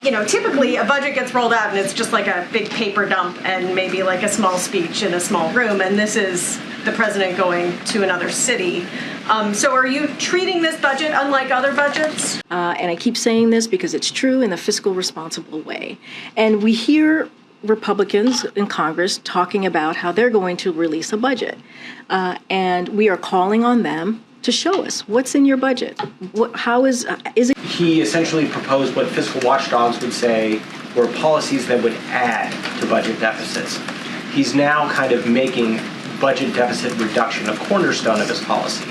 You know, typically a budget gets rolled out and it's just like a big paper dump and maybe like a small speech in a small room, and this is the president going to another city. So are you treating this budget unlike other budgets? And I keep saying this because it's true, in the fiscal responsible way. And we hear Republicans in Congress talking about how they're going to release a budget. And we are calling on them to show us what's in your budget. How is it? He essentially proposed what fiscal watchdogs would say were policies that would add to budget deficits. He's now kind of making budget deficit reduction a cornerstone of his policy.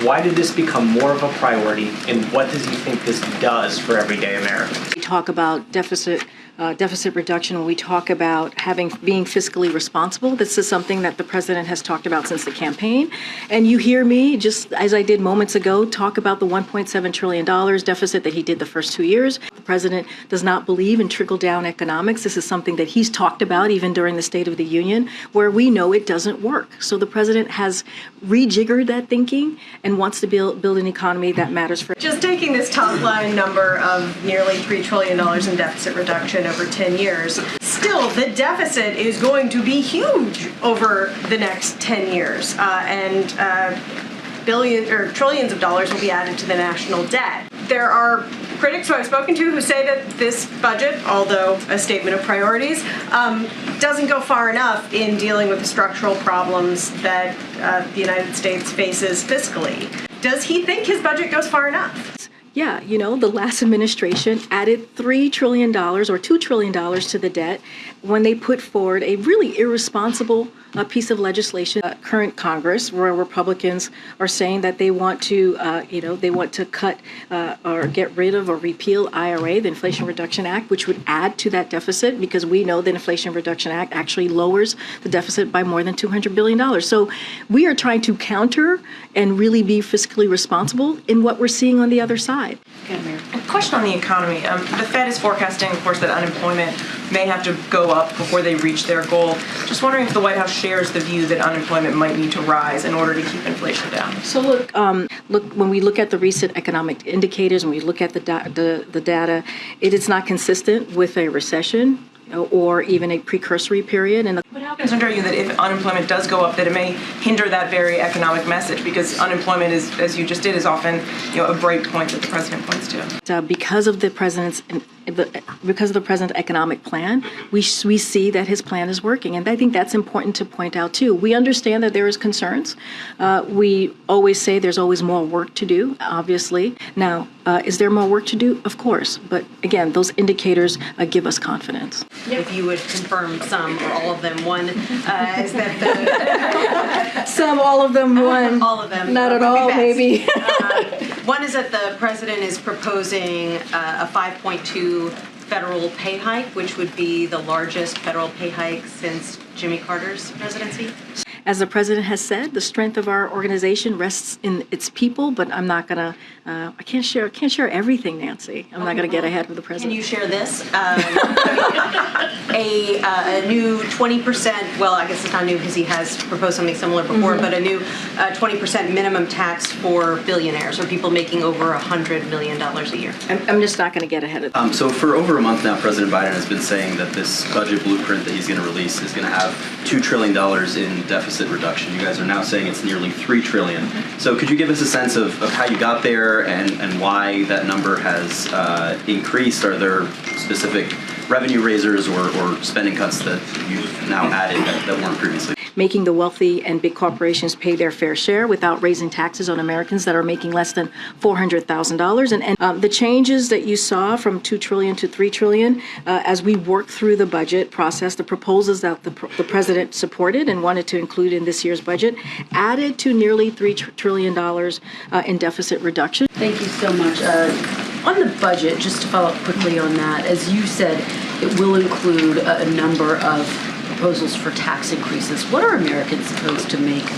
Why did this become more of a priority, and what does he think this does for everyday Americans? We talk about deficit reduction when we talk about being fiscally responsible. This is something that the president has talked about since the campaign. And you hear me, just as I did moments ago, talk about the $1.7 trillion deficit that he did the first 2 years. The president does not believe in trickle-down economics. This is something that he's talked about even during the State of the Union, where we know it doesn't work. So the president has rejiggered that thinking and wants to build an economy that matters for. Just taking this top line number of nearly $3 trillion in deficit reduction over 10 years, still the deficit is going to be huge over the next 10 years, and billions or trillions of dollars will be added to the national debt. There are critics who I've spoken to who say that this budget, although a statement of priorities, doesn't go far enough in dealing with the structural problems that the United States faces fiscally. Does he think his budget goes far enough? Yeah, you know, the last administration added $3 trillion or $2 trillion to the debt when they put forward a really irresponsible piece of legislation. Current Congress, where Republicans are saying that they want to, they want to cut or get rid of or repeal IRA, the Inflation Reduction Act, which would add to that deficit, because we know the Inflation Reduction Act actually lowers the deficit by more than $200 billion. So we are trying to counter and really be fiscally responsible in what we're seeing on the other side. A question on the economy. The Fed is forecasting, of course, that unemployment may have to go up before they reach their goal. Just wondering if the White House shares the view that unemployment might need to rise in order to keep inflation down. So look, when we look at the recent economic indicators and we look at the data, it is not consistent with a recession or even a precursory period. And But how concerned are you that if unemployment does go up, that it may hinder that very economic message? Because unemployment is, as you just did, is often a break point that the president points to. Because of the president's economic plan, we see that his plan is working, and I think that's important to point out too. We understand that there is concerns. We always say there's always more work to do. Obviously, now is there more work to do? Of course, but again, those indicators give us confidence. If you would confirm some or all of them. One is that some, all of them, one. All of them. Not at all, maybe. One is that the president is proposing a 5.2 federal pay hike, which would be the largest federal pay hike since Jimmy Carter's presidency. As the president has said, the strength of our organization rests in its people, but I'm not gonna, I can't share everything, Nancy. I'm not gonna get ahead of the president. Can you share this? A new 20%, well, I guess it's not new because he has proposed something similar before, but a new 20% minimum tax for billionaires or people making over $100 million a year. I'm just not gonna get ahead of So for over a month now, President Biden has been saying that this budget blueprint that he's gonna release is gonna have $2 trillion in deficit reduction. You guys are now saying it's nearly $3 trillion. So could you give us a sense of how you got there and why that number has increased? Are there specific revenue raisers or spending cuts that you've now added that weren't previously? Making the wealthy and big corporations pay their fair share without raising taxes on Americans that are making less than $400,000. And the changes that you saw from $2 trillion to $3 trillion, as we worked through the budget process, the proposals that the president supported and wanted to include in this year's budget, added to nearly $3 trillion in deficit reduction. Thank you so much. On the budget, just to follow up quickly on that, as you said, it will include a number of proposals for tax increases. What are Americans supposed to make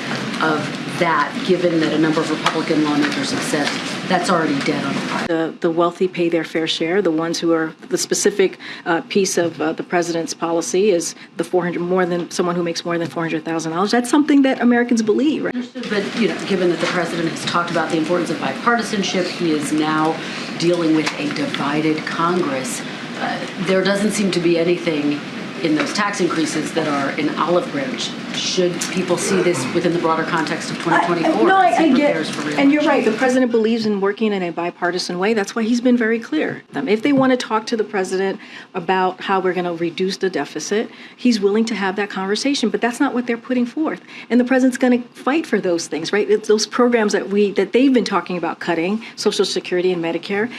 of that, given that a number of Republican lawmakers have said that's already dead on arrival? The wealthy pay their fair share. The ones who are the specific piece of the president's policy is the someone who makes more than $400,000. That's something that Americans believe, right? But given that the president has talked about the importance of bipartisanship, he is now dealing with a divided Congress. there doesn't seem to be anything in those tax increases that are an olive branch. Should people see this within the broader context of 2024? No, as he I get, prepares for and you're re-election? right. The president believes in working in a bipartisan way. That's why he's been very clear. If they want to talk to the president about how we're going to reduce the deficit, he's willing to have that conversation. But that's not what they're putting forth. And the president's going to fight for those things, right? It's those programs that they've been talking about cutting, Social Security and Medicare.